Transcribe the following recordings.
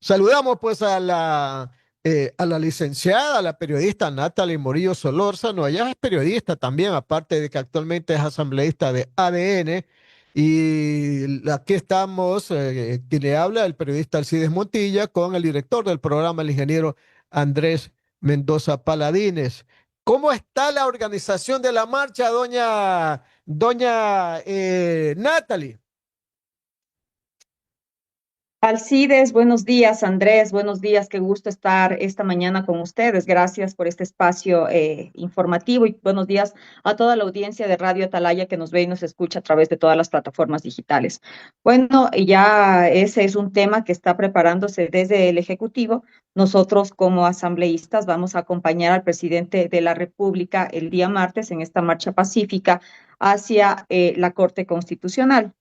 Saludamos pues a la licenciada, a la periodista Natalie Morillo Solórzano. Ella es periodista también, aparte de que actualmente es asambleísta de ADN. Y aquí estamos, quien le habla, el periodista Alcides Montilla, con el director del programa, el ingeniero Andrés Mendoza Paladines. ¿Cómo está la organización de la marcha, doña Natalie? Alcides, buenos días, Andrés, buenos días, qué gusto estar esta mañana con ustedes. Gracias por este espacio informativo y buenos días a toda la audiencia de Radio Atalaya que nos ve y nos escucha a través de todas las plataformas digitales. Bueno, ya ese es un tema que está preparándose desde el Ejecutivo. Nosotros como asambleístas vamos a acompañar al presidente de la República el día martes en esta marcha pacífica hacia la Corte Constitucional.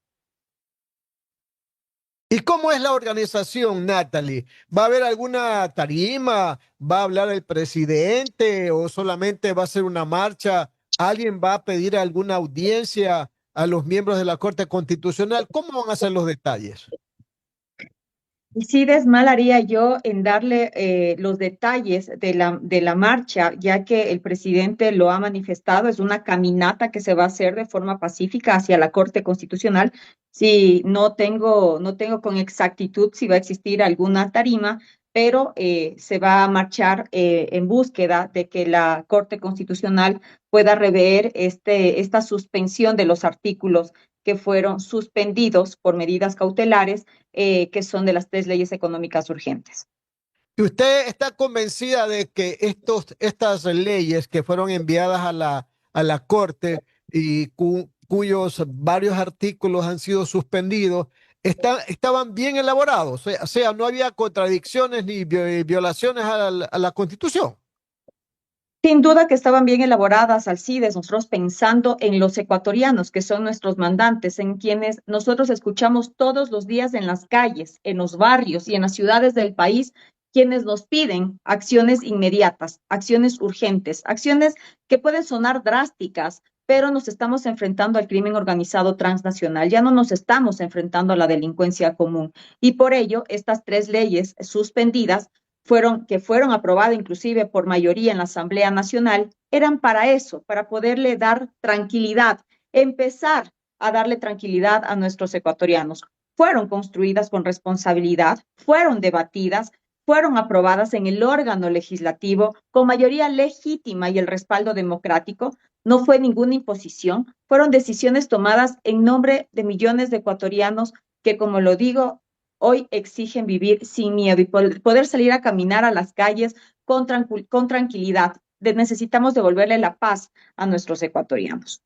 ¿Y cómo es la organización, Natalie? ¿Va a haber alguna tarima? ¿Va a hablar el presidente o solamente va a ser una marcha? ¿Alguien va a pedir alguna audiencia a los miembros de la Corte Constitucional? ¿Cómo van a ser los detalles? Y sí, mal haría yo en darle los detalles de la marcha, ya que el presidente lo ha manifestado, es una caminata que se va a hacer de forma pacífica hacia la Corte Constitucional. Sí, no tengo con exactitud si va a existir alguna tarima, pero se va a marchar en búsqueda de que la Corte Constitucional pueda rever esta suspensión de los artículos que fueron suspendidos por medidas cautelares que son de las tres leyes económicas urgentes. ¿Y usted está convencida de que estas leyes que fueron enviadas a la Corte y cuyos varios artículos han sido suspendidos, estaban bien elaborados? O sea, no había contradicciones ni violaciones a la Constitución. Sin duda que estaban bien elaboradas, Alcides, nosotros pensando en los ecuatorianos, que son nuestros mandantes, en quienes nosotros escuchamos todos los días en las calles, en los barrios y en las ciudades del país, quienes nos piden acciones inmediatas, acciones urgentes, acciones que pueden sonar drásticas, pero nos estamos enfrentando al crimen organizado transnacional, ya no nos estamos enfrentando a la delincuencia común. Y por ello, estas tres leyes suspendidas que fueron aprobadas inclusive por mayoría en la Asamblea Nacional, eran para eso, para poderle dar tranquilidad, empezar a darle tranquilidad a nuestros ecuatorianos. Fueron construidas con responsabilidad, fueron debatidas, fueron aprobadas en el órgano legislativo con mayoría legítima y el respaldo democrático. No fue ninguna imposición, fueron decisiones tomadas en nombre de millones de ecuatorianos que, como lo digo, hoy exigen vivir sin miedo y poder salir a caminar a las calles con tranquilidad. Necesitamos devolverle la paz a nuestros ecuatorianos.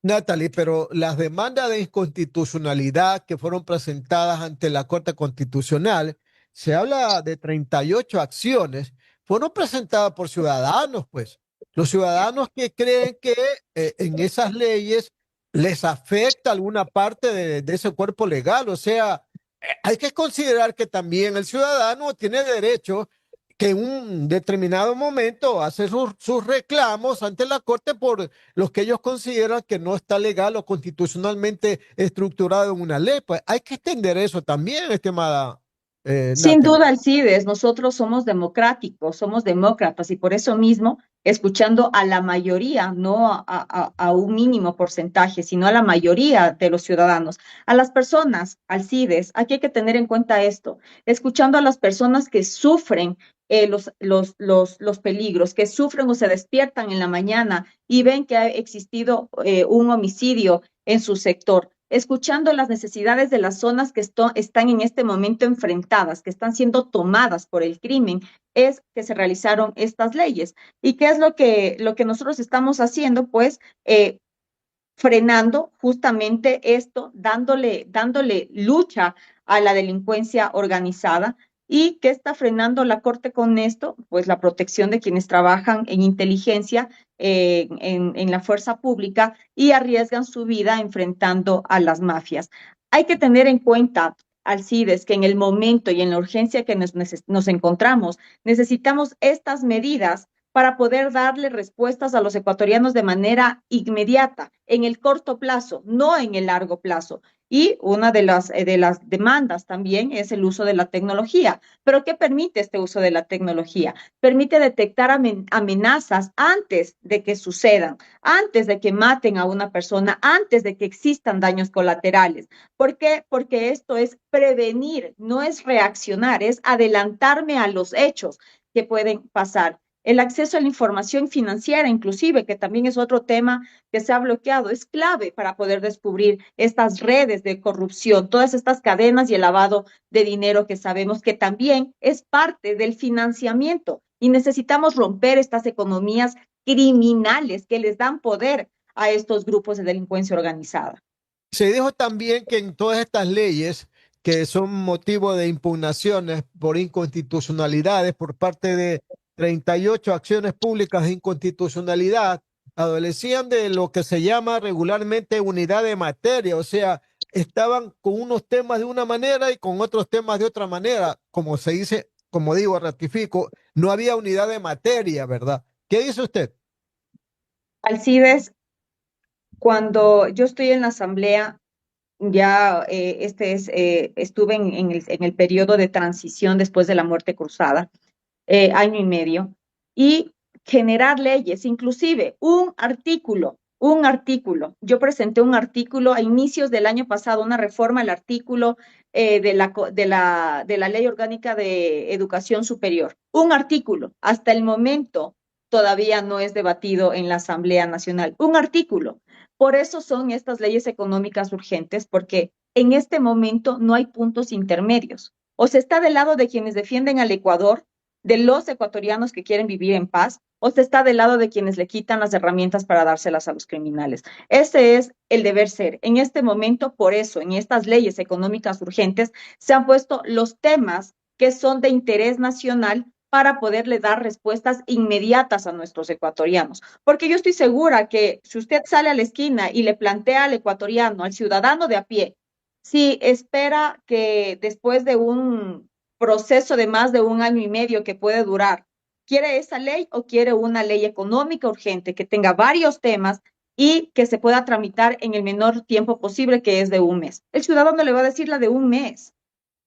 Natalie, pero las demandas de inconstitucionalidad que fueron presentadas ante la Corte Constitucional, se habla de 38 acciones, fueron presentadas por ciudadanos, pues. Los ciudadanos que creen que en esas leyes les afecta alguna parte de ese cuerpo legal. O sea, hay que considerar que también el ciudadano tiene derecho que en un determinado momento hace sus reclamos ante la Corte por los que ellos consideran que no está legal o constitucionalmente estructurado en una ley. Pues hay que extender eso también, estimada Sin Natalie. duda, Alcides, nosotros somos democráticos, somos demócratas y por eso mismo, escuchando a la mayoría, no a un mínimo porcentaje, sino a la mayoría de los ciudadanos, a las personas, Alcides, aquí hay que tener en cuenta esto, escuchando a las personas que sufren los peligros, que sufren o se despiertan en la mañana y ven que ha existido un homicidio en su sector, escuchando las necesidades de las zonas que están en este momento enfrentadas, que están siendo tomadas por el crimen, es que se realizaron estas leyes. ¿Y qué es lo que nosotros estamos haciendo? Pues frenando justamente esto, dándole lucha a la delincuencia organizada. ¿Y qué está frenando la Corte con esto? Pues la protección de quienes trabajan en inteligencia, en la fuerza pública y arriesgan su vida enfrentando a las mafias. Hay que tener en cuenta, Alcides, que en el momento y en la urgencia que nos encontramos, necesitamos estas medidas para poder darle respuestas a los ecuatorianos de manera inmediata, en el corto plazo, no en el largo plazo. Y una de las demandas también es el uso de la tecnología. ¿Pero qué permite este uso de la tecnología? Permite detectar amenazas antes de que sucedan, antes de que maten a una persona, antes de que existan daños colaterales. ¿Por qué? Porque esto es prevenir, no es reaccionar, es adelantarme a los hechos que pueden pasar. El acceso a la información financiera, inclusive, que también es otro tema que se ha bloqueado, es clave para poder descubrir estas redes de corrupción, todas estas cadenas y el lavado de dinero que sabemos que también es parte del financiamiento. Y necesitamos romper estas economías criminales que les dan poder a estos grupos de delincuencia organizada. Se dijo también que en todas estas leyes que son motivo de impugnaciones por inconstitucionalidades por parte de 38 acciones públicas de inconstitucionalidad, adolecían de lo que se llama regularmente unidad de materia, o sea, estaban con unos temas de una manera y con otros temas de otra manera, como se dice, como digo, ratifico, no había unidad de materia, ¿verdad? ¿Qué dice usted? Alcides, cuando yo estoy en la asamblea, ya estuve en el periodo de transición después de la muerte cruzada, año y medio, y generar leyes, inclusive un artículo. Yo presenté un artículo a inicios del año pasado, una reforma al artículo de la Ley Orgánica de Educación Superior. Un artículo, hasta el momento todavía no es debatido en la Asamblea Nacional. Un artículo. Por eso son estas leyes económicas urgentes, porque en este momento no hay puntos intermedios. O se está del lado de quienes defienden al Ecuador, de los ecuatorianos que quieren vivir en paz, o se está del lado de quienes le quitan las herramientas para dárselas a los criminales. Ese es el deber ser. En este momento, por eso, en estas leyes económicas urgentes, se han puesto los temas que son de interés nacional para poderle dar respuestas inmediatas a nuestros ecuatorianos. Porque yo estoy segura que si usted sale a la esquina y le plantea al ecuatoriano, al ciudadano de a pie, si espera que después de un proceso de más de un año y medio que puede durar, ¿quiere esa ley o quiere una ley económica urgente que tenga varios temas y que se pueda tramitar en el menor tiempo posible, que es de un mes? El ciudadano le va a decir la de un mes.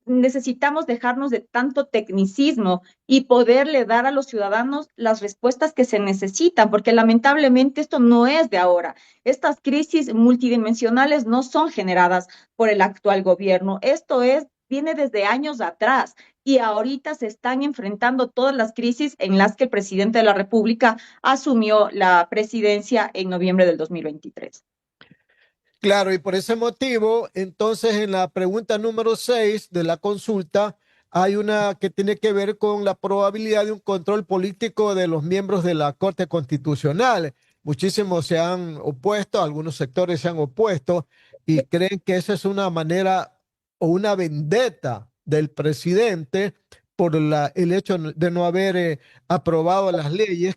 Necesitamos dejarnos de tanto tecnicismo y poderle dar a los ciudadanos las respuestas que se necesitan, porque lamentablemente esto no es de ahora. Estas crisis multidimensionales no son generadas por el actual gobierno. Viene desde años atrás y ahorita se están enfrentando todas las crisis en las que el presidente de la República asumió la presidencia en noviembre del 2023. Claro, y por ese motivo, entonces en la pregunta número 6 de la consulta hay una que tiene que ver con la probabilidad de un control político de los miembros de la Corte Constitucional. Muchísimos se han opuesto, algunos sectores se han opuesto y creen que esa es una manera o una vendetta del presidente por el hecho de no haber aprobado las leyes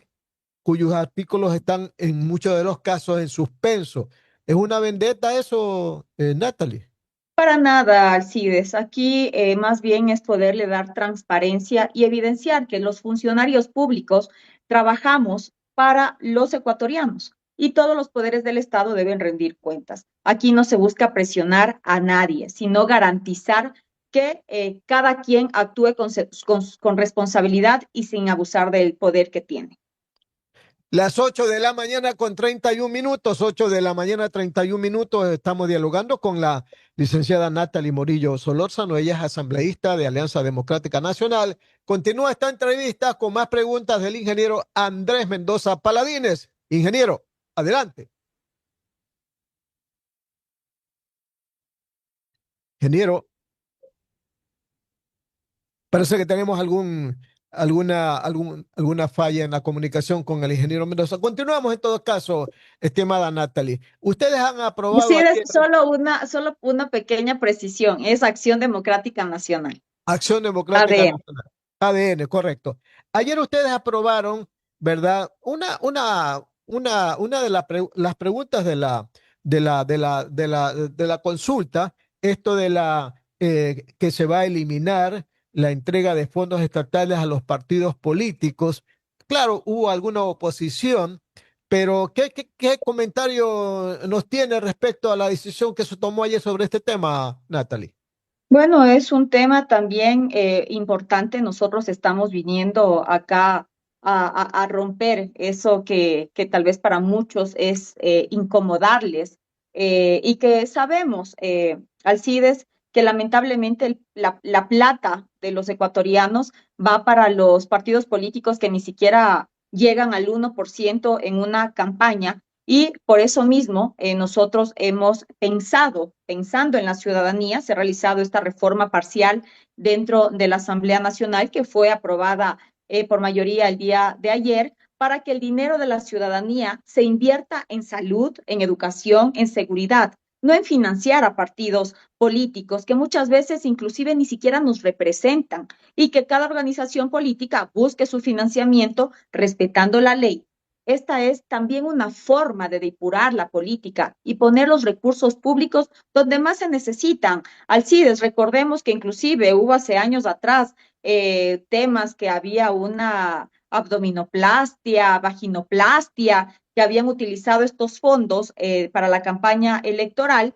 cuyos artículos están en muchos de los casos en suspenso. ¿Es una vendetta eso, Natalie? Para nada, Alcides. Aquí más bien es poderle dar transparencia y evidenciar que los funcionarios públicos trabajamos para los ecuatorianos y todos los poderes del Estado deben rendir cuentas. Aquí no se busca presionar a nadie, sino garantizar que cada quien actúe con responsabilidad y sin abusar del poder que tiene. Las 8 de la mañana con 31 minutos, 8 de la mañana 31 minutos, estamos dialogando con la licenciada Natalie Morillo Solórzano, ella es asambleísta de Alianza Democrática Nacional. Continúa esta entrevista con más preguntas del ingeniero Andrés Mendoza Paladines. Ingeniero, adelante. Ingeniero, parece que tenemos alguna falla en la comunicación con el ingeniero Mendoza. Continuamos en todo caso, estimada Natalie. Ustedes han aprobado Sí, es ayer solo una pequeña precisión, es Acción Democrática Nacional, Acción Democrática ADN. Nacional, ADN, correcto. Ayer ustedes aprobaron, ¿verdad? Una de las preguntas de la consulta, esto de que se va a eliminar la entrega de fondos estatales a los partidos políticos. Claro, hubo alguna oposición, Pero ¿qué comentario nos tiene respecto a la decisión que se tomó ayer sobre este tema, Natalie? Bueno, es un tema también importante. Nosotros estamos viniendo acá a romper eso que tal vez para muchos es incomodarles y que sabemos, Alcides, que lamentablemente la plata de los ecuatorianos va para los partidos políticos que ni siquiera llegan al 1% en una campaña y por eso mismo, nosotros hemos pensando en la ciudadanía, se ha realizado esta reforma parcial dentro de la Asamblea Nacional que fue aprobada por mayoría el día de ayer para que el dinero de la ciudadanía se invierta en salud, en educación, en seguridad, no en financiar a partidos políticos que muchas veces inclusive ni siquiera nos representan y que cada organización política busque su financiamiento respetando la ley. Esta es también una forma de depurar la política y poner los recursos públicos donde más se necesitan. Alcides, recordemos que inclusive hubo hace años atrás temas que había una abdominoplastia, vaginoplastia, que habían utilizado estos fondos para la campaña electoral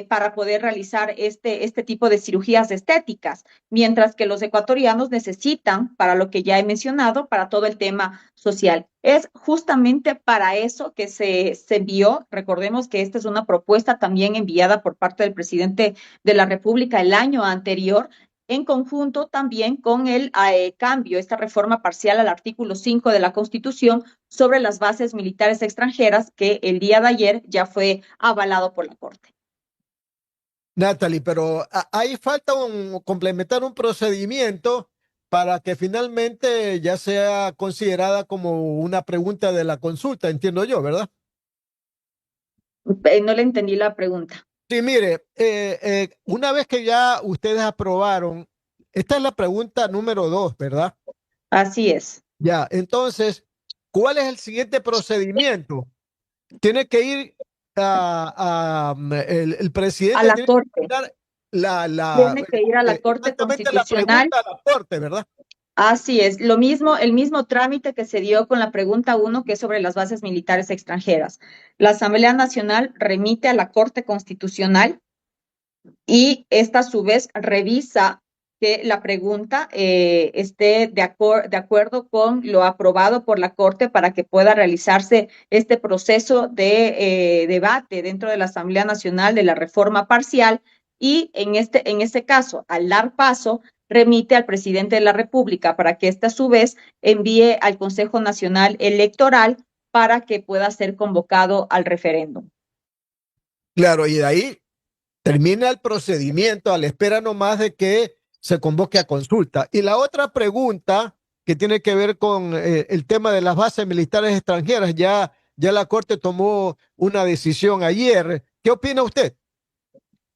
para poder realizar este tipo de cirugías estéticas, mientras que los ecuatorianos necesitan, para lo que ya he mencionado, para todo el tema social. Es justamente para eso que se envió, recordemos que esta es una propuesta también enviada por parte del presidente de la República el año anterior, en conjunto también con el cambio, esta reforma parcial al artículo 5 de la Constitución sobre las bases militares extranjeras que el día de ayer ya fue avalado por la Corte. Natalie, pero ahí falta complementar un procedimiento para que finalmente ya sea considerada como una pregunta de la consulta, entiendo yo, ¿verdad? No le entendí la pregunta. Sí, mire, una vez que ya ustedes aprobaron, esta es la pregunta número 2, ¿verdad? Así es. Ya, entonces, ¿cuál es el siguiente procedimiento? Tiene que ir el A presidente la tiene que Corte. dar Tiene que ir a la Corte exactamente la Constitucional. pregunta a la corte, ¿verdad? Así es, lo mismo, el mismo trámite que se dio con la pregunta uno, que es sobre las bases militares extranjeras. La Asamblea Nacional remite a la Corte Constitucional y esta a su vez revisa que la pregunta esté de acuerdo con lo aprobado por la Corte para que pueda realizarse este proceso de debate dentro de la Asamblea Nacional de la reforma parcial y en este caso, al dar paso, remite al presidente de la República para que éste a su vez envíe al Consejo Nacional Electoral para que pueda ser convocado al referéndum. Claro, y de ahí termina el procedimiento a la espera nomás de que se convoque a consulta. Y la otra pregunta que tiene que ver con el tema de las bases militares extranjeras, ya la Corte tomó una decisión ayer. ¿Qué opina usted?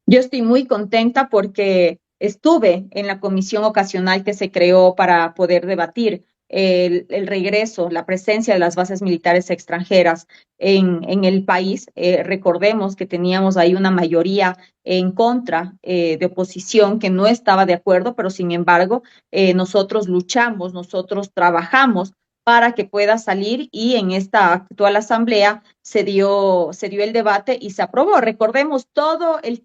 Yo estoy muy contenta porque estuve en la comisión ocasional que se creó para poder debatir el regreso, la presencia de las bases militares extranjeras en el país. Recordemos que teníamos ahí una mayoría en contra de oposición que no estaba de acuerdo, pero sin embargo, nosotros luchamos, nosotros trabajamos para que pueda salir y en esta actual asamblea se dio el debate y se aprobó. Recordemos todo el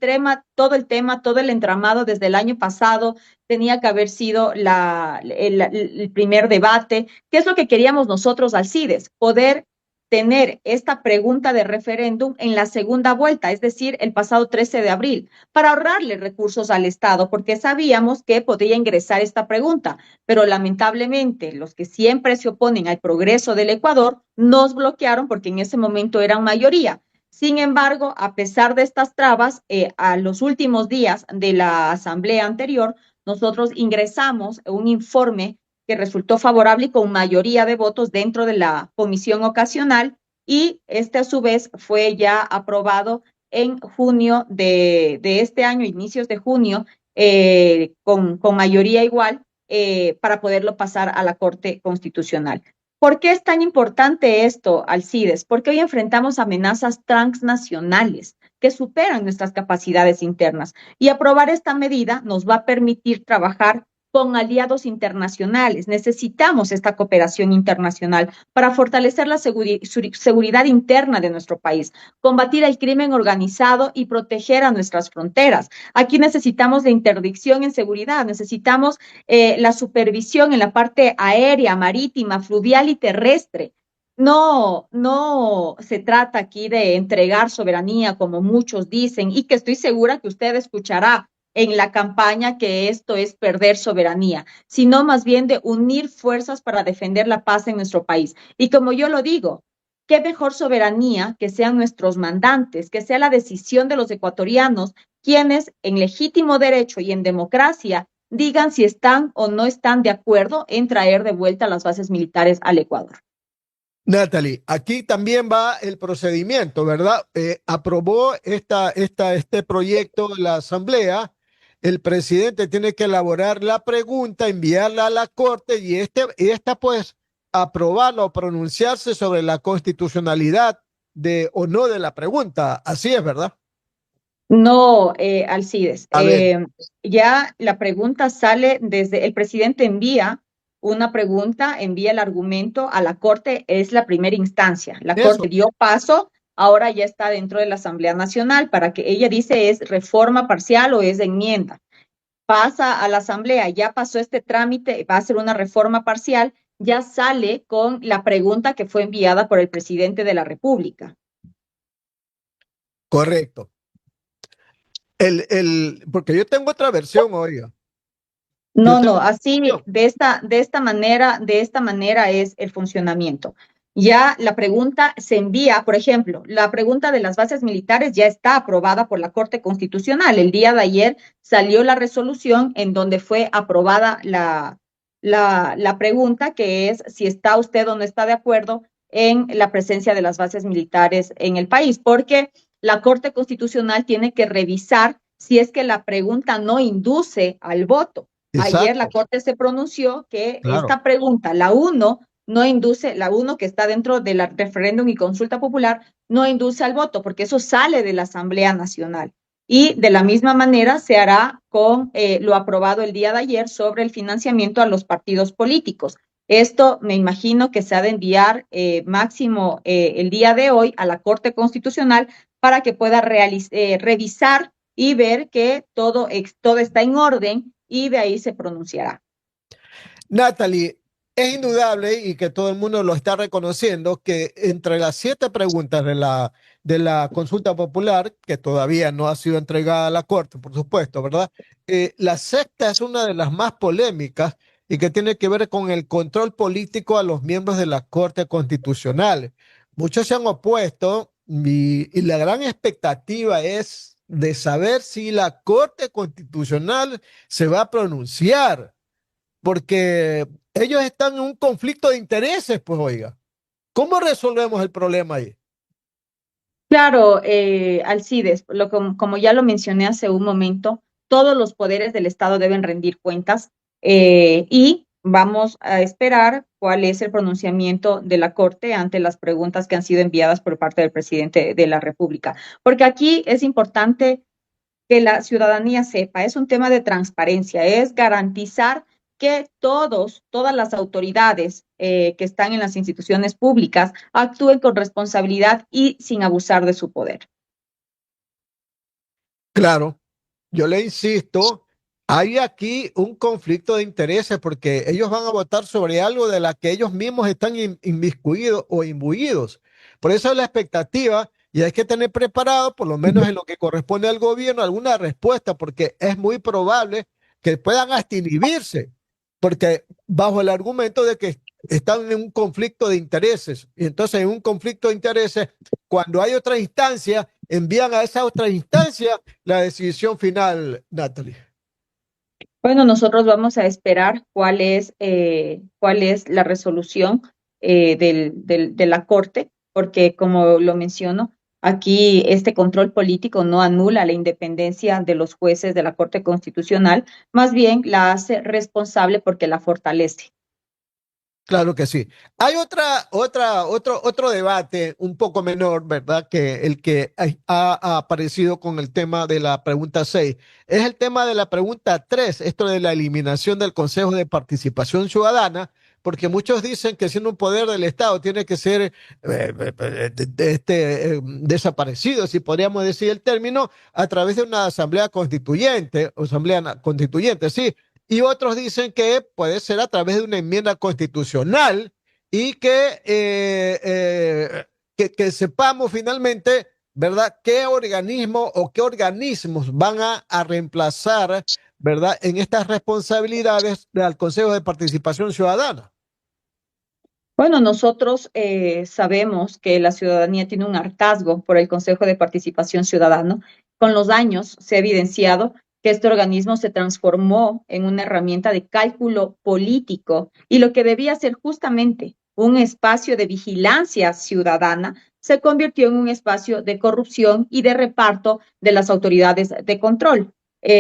entramado desde el año pasado tenía que haber sido el primer debate. ¿Qué es lo que queríamos nosotros, Alcides? Poder tener esta pregunta de referéndum en la segunda vuelta, es decir, el pasado 13 de abril, para ahorrarle recursos al Estado, porque sabíamos que podía ingresar esta pregunta, pero lamentablemente los que siempre se oponen al progreso del Ecuador nos bloquearon porque en ese momento eran mayoría. Sin embargo, a pesar de estas trabas, a los últimos días de la asamblea anterior, nosotros ingresamos un informe que resultó favorable y con mayoría de votos dentro de la comisión ocasional y este a su vez fue ya aprobado en junio de este año, inicios de junio, con mayoría igual para poderlo pasar a la Corte Constitucional. ¿Por qué es tan importante esto, Alcides? Porque hoy enfrentamos amenazas transnacionales que superan nuestras capacidades internas y aprobar esta medida nos va a permitir trabajar con aliados internacionales. Necesitamos esta cooperación internacional para fortalecer la seguridad interna de nuestro país, combatir el crimen organizado y proteger a nuestras fronteras. Aquí necesitamos la interdicción en seguridad, necesitamos la supervisión en la parte aérea, marítima, fluvial y terrestre. No se trata aquí de entregar soberanía, como muchos dicen, y que estoy segura que usted escuchará en la campaña que esto es perder soberanía, sino más bien de unir fuerzas para defender la paz en nuestro país. Y como yo lo digo, qué mejor soberanía que sean nuestros mandantes, que sea la decisión de los ecuatorianos, quienes en legítimo derecho y en democracia digan si están o no están de acuerdo en traer de vuelta las bases militares al Ecuador. Natalie, aquí también va el procedimiento, ¿verdad? Aprobó este proyecto la Asamblea. El presidente tiene que elaborar la pregunta, enviarla a la Corte y esta pues aprobarla o pronunciarse sobre la constitucionalidad de o no de la pregunta. Así es, ¿verdad? No, Alcides. A ver, Ya la pregunta sale desde el presidente envía una pregunta, envía el argumento a la Corte, es la primera instancia. La Corte eso, dio paso, ahora ya está dentro de la Asamblea Nacional para que ella dice es reforma parcial o es enmienda. Pasa a la Asamblea, ya pasó este trámite, va a ser una reforma parcial, ya sale con la pregunta que fue enviada por el presidente de la República. correcto. Porque yo tengo otra versión, oiga. Yo No, tengo no, otra así, versión. de esta manera es el funcionamiento. Ya la pregunta se envía, por ejemplo, la pregunta de las bases militares ya está aprobada por la Corte Constitucional. El día de ayer salió la resolución en donde fue aprobada la pregunta, que es si está usted o no está de acuerdo en la presencia de las bases militares en el país, porque la Corte Constitucional tiene que revisar si es que la pregunta no induce al voto. Ayer la Exacto, Corte se pronunció que claro. esta pregunta, la uno, no induce, la uno que está dentro del referéndum y consulta popular, no induce al voto, porque eso sale de la Asamblea Nacional. Y de la misma manera se hará con lo aprobado el día de ayer sobre el financiamiento a los partidos políticos. Esto me imagino que se ha de enviar máximo el día de hoy a la Corte Constitucional para que pueda revisar y ver que todo está en orden y de ahí se pronunciará. Natalie, es indudable y que todo el mundo lo está reconociendo que entre las 7 preguntas de la consulta popular, que todavía no ha sido entregada a la Corte, por supuesto, ¿verdad? La sexta es una de las más polémicas y que tiene que ver con el control político a los miembros de la Corte Constitucional. Muchos se han opuesto y la gran expectativa es de saber si la Corte Constitucional se va a pronunciar porque ellos están en un conflicto de intereses, pues oiga, ¿cómo resolvemos el problema ahí? Claro, Alcides, como ya lo mencioné hace un momento, todos los poderes del Estado deben rendir cuentas y vamos a esperar cuál es el pronunciamiento de la Corte ante las preguntas que han sido enviadas por parte del presidente de la República. Porque aquí es importante que la ciudadanía sepa, es un tema de transparencia, es garantizar que todas las autoridades que están en las instituciones públicas actúen con responsabilidad y sin abusar de su poder. Claro, yo le insisto, hay aquí un conflicto de intereses porque ellos van a votar sobre algo de la que ellos mismos están inmiscuidos o imbuidos. Por eso es la expectativa y hay que tener preparado, por lo menos en lo que corresponde al gobierno, alguna respuesta, porque es muy probable que puedan hasta inhibirse, porque bajo el argumento de que están en un conflicto de intereses. Y entonces en un conflicto de intereses, cuando hay otra instancia, envían a esa otra instancia la decisión final, Natalie. Bueno, nosotros vamos a esperar cuál es la resolución de la Corte, porque como lo menciono, aquí este control político no anula la independencia de los jueces de la Corte Constitucional, más bien la hace responsable porque la fortalece. Claro que sí. Hay otro debate un poco menor, ¿verdad? Que el que ha aparecido con el tema de la pregunta 6. Es el tema de la pregunta 3, esto de la eliminación del Consejo de Participación Ciudadana, porque muchos dicen que siendo un poder del Estado tiene que ser desaparecido, si podríamos decir el término, a través de una asamblea constituyente, o asamblea constituyente, sí, y otros dicen que puede ser a través de una enmienda constitucional y que sepamos finalmente, ¿verdad?, qué organismo o qué organismos van a reemplazar, ¿verdad?, en estas responsabilidades del Consejo de Participación Ciudadana. Bueno, nosotros sabemos que la ciudadanía tiene un hartazgo por el Consejo de Participación Ciudadano. Con los años se ha evidenciado que este organismo se transformó en una herramienta de cálculo político y lo que debía ser justamente un espacio de vigilancia ciudadana se convirtió en un espacio de corrupción y de reparto de las autoridades de control.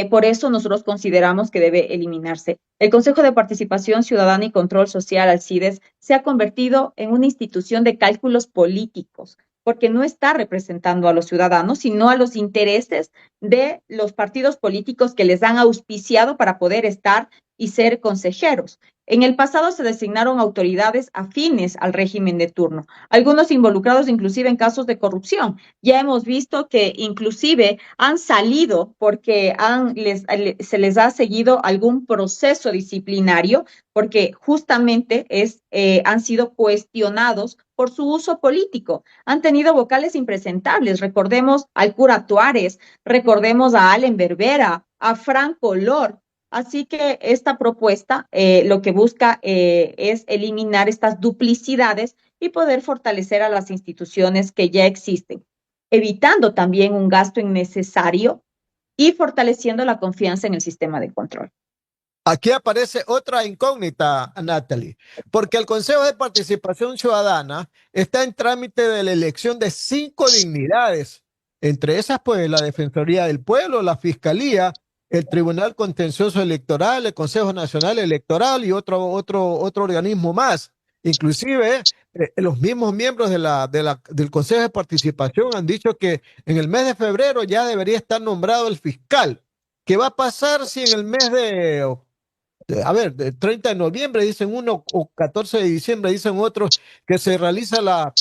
Por eso nosotros consideramos que debe eliminarse. El Consejo de Participación Ciudadana y Control Social, Alcides, se ha convertido en una institución de cálculos políticos, porque no está representando a los ciudadanos, sino a los intereses de los partidos políticos que les han auspiciado para poder estar y ser consejeros. En el pasado se designaron autoridades afines al régimen de turno, algunos involucrados inclusive en casos de corrupción. Ya hemos visto que inclusive han salido porque se les ha seguido algún proceso disciplinario porque justamente han sido cuestionados por su uso político. Han tenido vocales impresentables. Recordemos al cura Tuárez, recordemos a Allen Berbera, a Franco Lor. Así que esta propuesta lo que busca es eliminar estas duplicidades y poder fortalecer a las instituciones que ya existen, evitando también un gasto innecesario y fortaleciendo la confianza en el sistema de control. Aquí aparece otra incógnita, Natalie, porque el Consejo de Participación Ciudadana está en trámite de la elección de 5 dignidades, entre esas, pues, la Defensoría del Pueblo, la Fiscalía, el Tribunal Contencioso Electoral, el Consejo Nacional Electoral y otro organismo más. Inclusive, los mismos miembros del Consejo de Participación han dicho que en el mes de febrero ya debería estar nombrado el fiscal. ¿Qué va a pasar si en el mes de 30 de noviembre dicen uno o 14 de diciembre dicen otros que se realiza la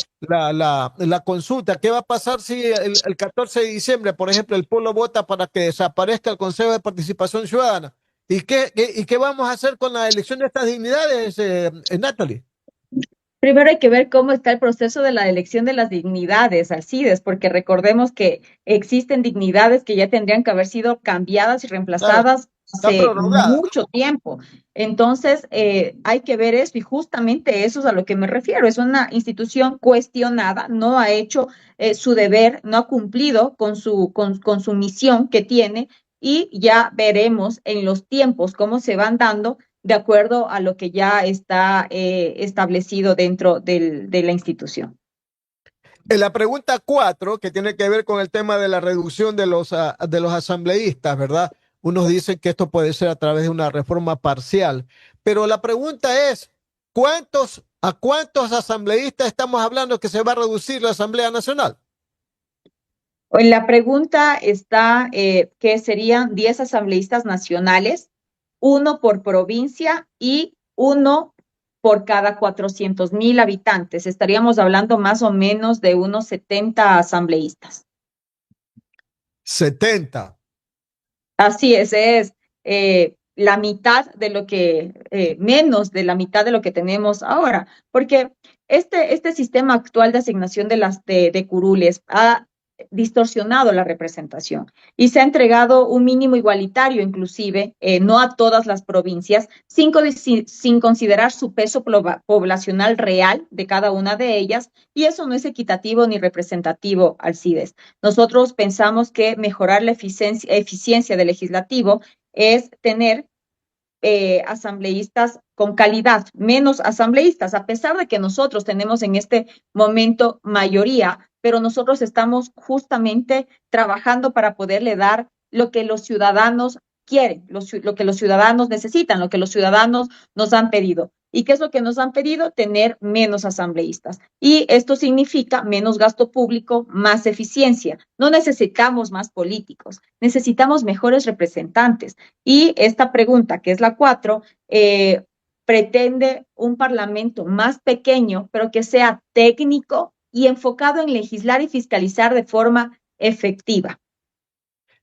consulta? ¿Qué va a pasar si el 14 de diciembre, por ejemplo, el pueblo vota para que desaparezca el Consejo de Participación Ciudadana? ¿Y qué vamos a hacer con la elección de estas dignidades, Natalie? Primero hay que ver cómo está el proceso de la elección de las dignidades, Alcides, porque recordemos que existen dignidades que ya tendrían que haber sido cambiadas y Claro, reemplazadas está hace prorrogada, mucho tiempo. Entonces, hay que ver eso y justamente eso es a lo que me refiero. Es una institución cuestionada, no ha hecho su deber, no ha cumplido con su misión que tiene y ya veremos en los tiempos cómo se van dando de acuerdo a lo que ya está establecido dentro de la institución. En la pregunta 4, que tiene que ver con el tema de la reducción de los asambleístas, ¿verdad? Unos dicen que esto puede ser a través de una reforma parcial, pero la pregunta es, ¿a cuántos asambleístas estamos hablando que se va a reducir la Asamblea Nacional? En la pregunta está que serían 10 asambleístas nacionales, uno por provincia y uno por cada 400,000 habitantes. Estaríamos hablando más o menos de unos 70 asambleístas. 70. Así es la mitad de lo que, menos de la mitad de lo que tenemos ahora, porque este sistema actual de asignación de curules ha distorsionado la representación y se ha entregado un mínimo igualitario, inclusive, no a todas las provincias, sin considerar su peso poblacional real de cada una de ellas, y eso no es equitativo ni representativo, Alcides. Nosotros pensamos que mejorar la eficiencia del legislativo es tener asambleístas con calidad, menos asambleístas, a pesar de que nosotros tenemos en este momento mayoría, pero nosotros estamos justamente trabajando para poderle dar lo que los ciudadanos quieren, lo que los ciudadanos necesitan, lo que los ciudadanos nos han pedido. ¿Y qué es lo que nos han pedido? Tener menos asambleístas. Y esto significa menos gasto público, más eficiencia. No necesitamos más políticos, necesitamos mejores representantes. Y esta pregunta, que es la 4, pretende un parlamento más pequeño, pero que sea técnico y enfocado en legislar y fiscalizar de forma efectiva.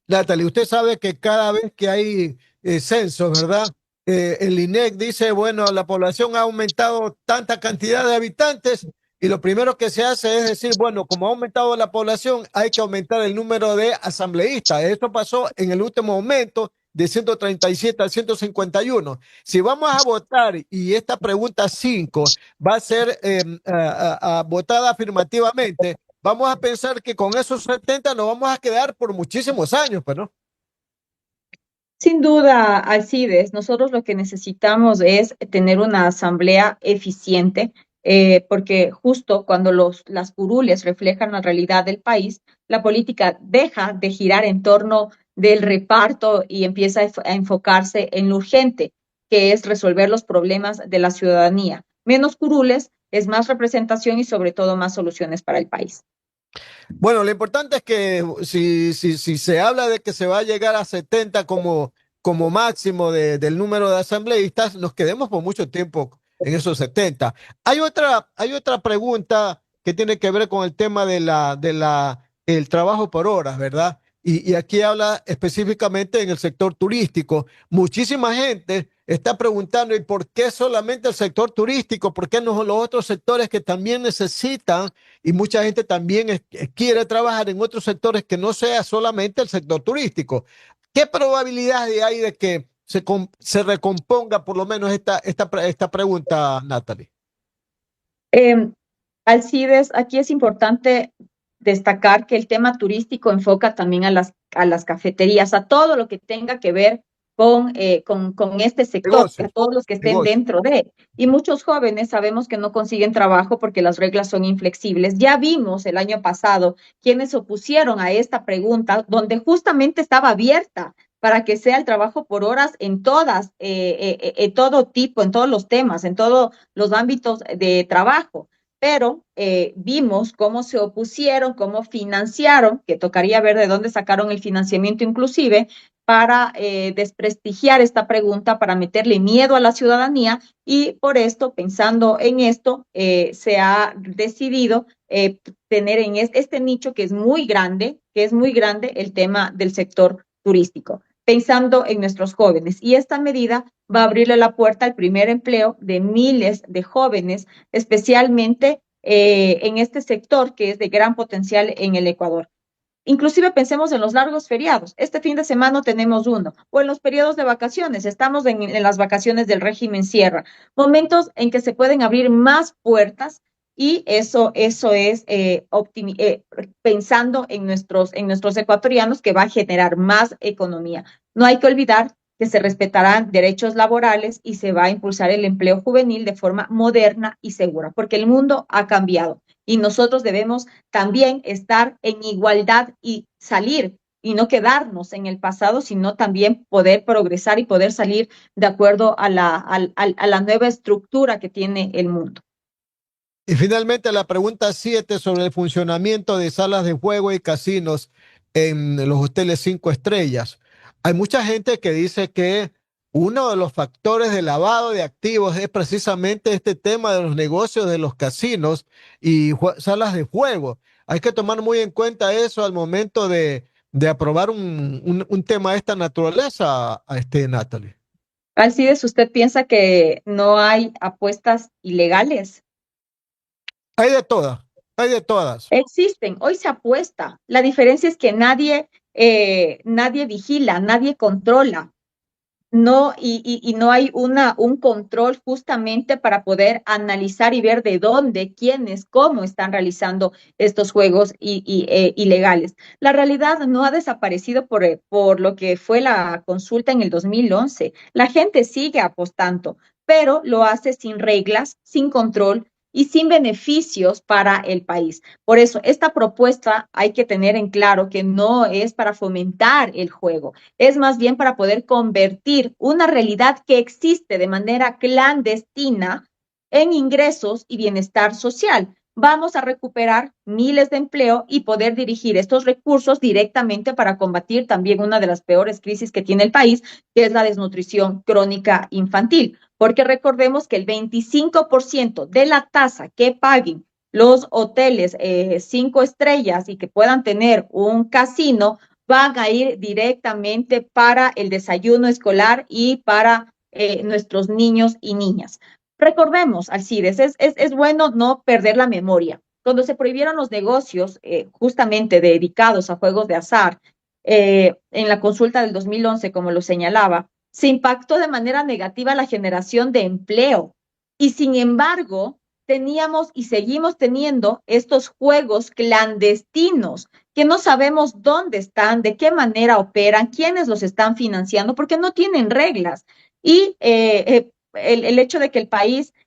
Natalie, usted sabe que cada vez que hay censos, ¿verdad? El INEC dice, bueno, la población ha aumentado tanta cantidad de habitantes y lo primero que se hace es decir, bueno, como ha aumentado la población, hay que aumentar el número de asambleístas. Esto pasó en el último momento de 137 a 151. Si vamos a votar y esta pregunta 5 va a ser votada afirmativamente, vamos a pensar que con esos 70 nos vamos a quedar por muchísimos años, pues, ¿no? Sin duda, Alcides, nosotros lo que necesitamos es tener una asamblea eficiente, porque justo cuando las curules reflejan la realidad del país, la política deja de girar en torno del reparto y empieza a enfocarse en lo urgente, que es resolver los problemas de la ciudadanía. Menos curules es más representación y sobre todo más soluciones para el país. Bueno, lo importante es que si se habla de que se va a llegar a 70 como máximo del número de asambleístas, nos quedemos por mucho tiempo en esos 70. Hay otra pregunta que tiene que ver con el tema el trabajo por horas, ¿verdad? Y aquí habla específicamente en el sector turístico. Muchísima gente está preguntando, ¿y por qué solamente el sector turístico? ¿Por qué no los otros sectores que también necesitan? Y mucha gente también quiere trabajar en otros sectores que no sea solamente el sector turístico. ¿Qué probabilidades hay de que se recomponga por lo menos esta pregunta, Natalie? Eh, Alcides, aquí es importante destacar que el tema turístico enfoca también a las cafeterías, a todo lo que tenga que ver con este sector, a Negocios, todos los que estén negocios. dentro de. Y muchos jóvenes sabemos que no consiguen trabajo porque las reglas son inflexibles. Ya vimos el año pasado quienes se opusieron a esta pregunta, donde justamente estaba abierta para que sea el trabajo por horas en todo tipo, en todos los temas, en todos los ámbitos de trabajo, pero vimos cómo se opusieron, cómo financiaron, que tocaría ver de dónde sacaron el financiamiento inclusive, para desprestigiar esta pregunta, para meterle miedo a la ciudadanía y por esto, pensando en esto, se ha decidido tener en este nicho que es muy grande el tema del sector turístico, pensando en nuestros jóvenes. Y esta medida va a abrirle la puerta al primer empleo de miles de jóvenes, especialmente en este sector que es de gran potencial en el Ecuador. Inclusive pensemos en los largos feriados. Este fin de semana tenemos uno. O en los periodos de vacaciones. Estamos en las vacaciones del régimen Sierra. Momentos en que se pueden abrir más puertas y eso es pensando en nuestros ecuatorianos que va a generar más economía. No hay que olvidar que se respetarán derechos laborales y se va a impulsar el empleo juvenil de forma moderna y segura, porque el mundo ha cambiado y nosotros debemos también estar en igualdad y salir y no quedarnos en el pasado, sino también poder progresar y poder salir de acuerdo a la nueva estructura que tiene el mundo. Y finalmente la pregunta 7 sobre el funcionamiento de salas de juego y casinos en los hoteles 5 estrellas. Hay mucha gente que dice que uno de los factores de lavado de activos es precisamente este tema de los negocios de los casinos y salas de juego. Hay que tomar muy en cuenta eso al momento de aprobar un tema de esta naturaleza, Natalie. Alcides, ¿usted piensa que no hay apuestas ilegales? Hay de todas, hay de todas. Existen, hoy se apuesta. La diferencia es que nadie vigila, nadie controla. No, y no hay un control justamente para poder analizar y ver de dónde, quiénes, cómo están realizando estos juegos ilegales. La realidad no ha desaparecido por lo que fue la consulta en el 2011. La gente sigue apostando, pero lo hace sin reglas, sin control y sin beneficios para el país. Por eso, esta propuesta hay que tener en claro que no es para fomentar el juego, es más bien para poder convertir una realidad que existe de manera clandestina en ingresos y bienestar social. Vamos a recuperar miles de empleo y poder dirigir estos recursos directamente para combatir también una de las peores crisis que tiene el país, que es la desnutrición crónica infantil. Porque recordemos que el 25% de la tasa que paguen los hoteles 5 estrellas y que puedan tener un casino van a ir directamente para el desayuno escolar y para nuestros niños y niñas. Recordemos, Alcides, es bueno no perder la memoria. Cuando se prohibieron los negocios justamente dedicados a juegos de azar, en la consulta del 2011, como lo señalaba, se impactó de manera negativa la generación de empleo. Y sin embargo, teníamos y seguimos teniendo estos juegos clandestinos que no sabemos dónde están, de qué manera operan, quiénes los están financiando, porque no tienen reglas. Y el hecho de que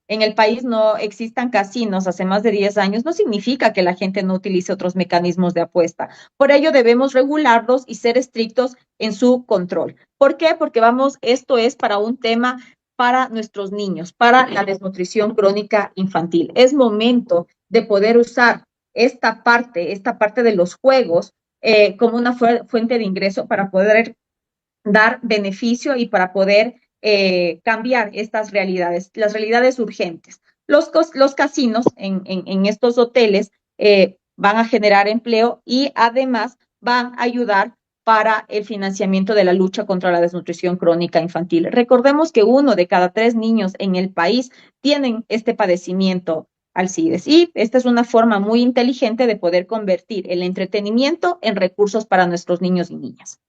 en el país no existan casinos hace más de 10 años no significa que la gente no utilice otros mecanismos de apuesta. Por ello debemos regularlos y ser estrictos en su control. ¿Por qué? Porque esto es para un tema para nuestros niños, para la desnutrición crónica infantil. Es momento de poder usar esta parte de los juegos como una fuente de ingreso para poder dar beneficio y para poder cambiar estas realidades, las realidades urgentes. Los casinos en estos hoteles van a generar empleo y además van a ayudar para el financiamiento de la lucha contra la desnutrición crónica infantil. Recordemos que 1 de cada 3 niños en el país tienen este padecimiento Alcides. Y esta es una forma muy inteligente de poder convertir el entretenimiento en recursos para nuestros niños y niñas.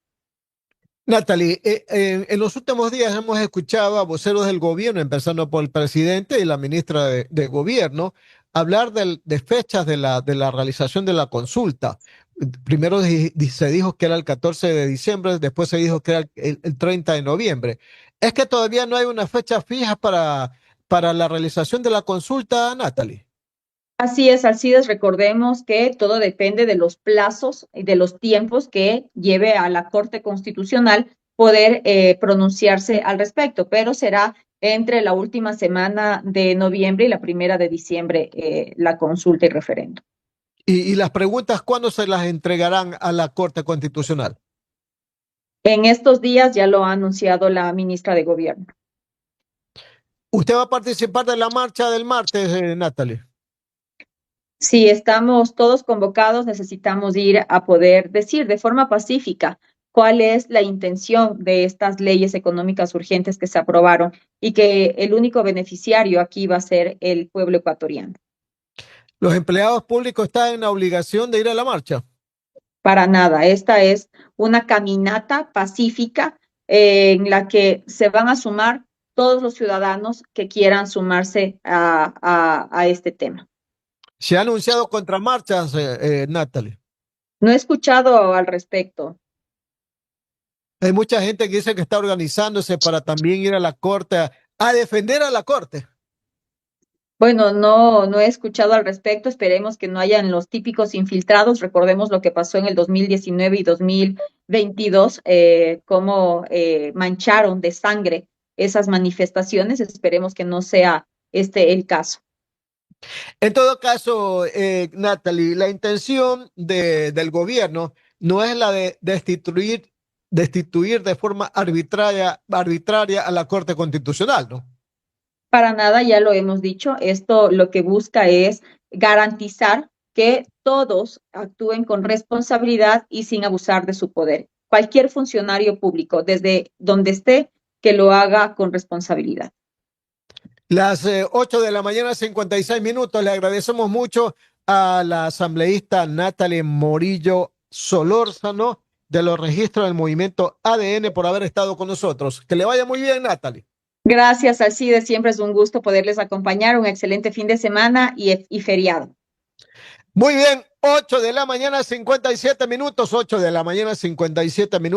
Natalie, en los últimos días hemos escuchado a voceros del gobierno, empezando por el presidente y la ministra de Gobierno, hablar de fechas de la realización de la consulta. Primero se dijo que era el 14 de diciembre, después se dijo que era el 30 de noviembre. ¿Es que todavía no hay una fecha fija para la realización de la consulta, Natalie? Así es, Alcides, recordemos que todo depende de los plazos y de los tiempos que lleve a la Corte Constitucional poder pronunciarse al respecto, pero será entre la última semana de noviembre y la primera de diciembre la consulta y referendo. Y las preguntas, ¿cuándo se las entregarán a la Corte Constitucional? En estos días ya lo ha anunciado la ministra de Gobierno. ¿Usted va a participar de la marcha del martes, Natalie? Si estamos todos convocados, necesitamos ir a poder decir de forma pacífica cuál es la intención de estas leyes económicas urgentes que se aprobaron y que el único beneficiario aquí va a ser el pueblo ecuatoriano. Los empleados públicos están en la obligación de ir a la marcha. Para nada, esta es una caminata pacífica en la que se van a sumar todos los ciudadanos que quieran sumarse a este tema. Se ha anunciado contramarchas, Natalie. No he escuchado al respecto. Hay mucha gente que dice que está organizándose para también ir a la corte, a defender a la corte. Bueno, no he escuchado al respecto. Esperemos que no hayan los típicos infiltrados. Recordemos lo que pasó en el 2019 y 2022, cómo mancharon de sangre esas manifestaciones. Esperemos que no sea este el caso. En todo caso, Natalie, la intención del gobierno no es la de destituir de forma arbitraria a la Corte Constitucional, ¿no? Para nada, ya lo hemos dicho, esto lo que busca es garantizar que todos actúen con responsabilidad y sin abusar de su poder. Cualquier funcionario público, desde donde esté, que lo haga con responsabilidad. Las 8 de la mañana, 56 minutos. Le agradecemos mucho a la asambleísta Natalie Morillo Solórzano de los registros del movimiento ADN por haber estado con nosotros. Que le vaya muy bien, Natalie. Gracias, Alcides. Siempre es un gusto poderles acompañar. Un excelente fin de semana y feriado. Muy bien, 8 de la mañana, 57 minutos. 8 de la mañana, 57 minutos.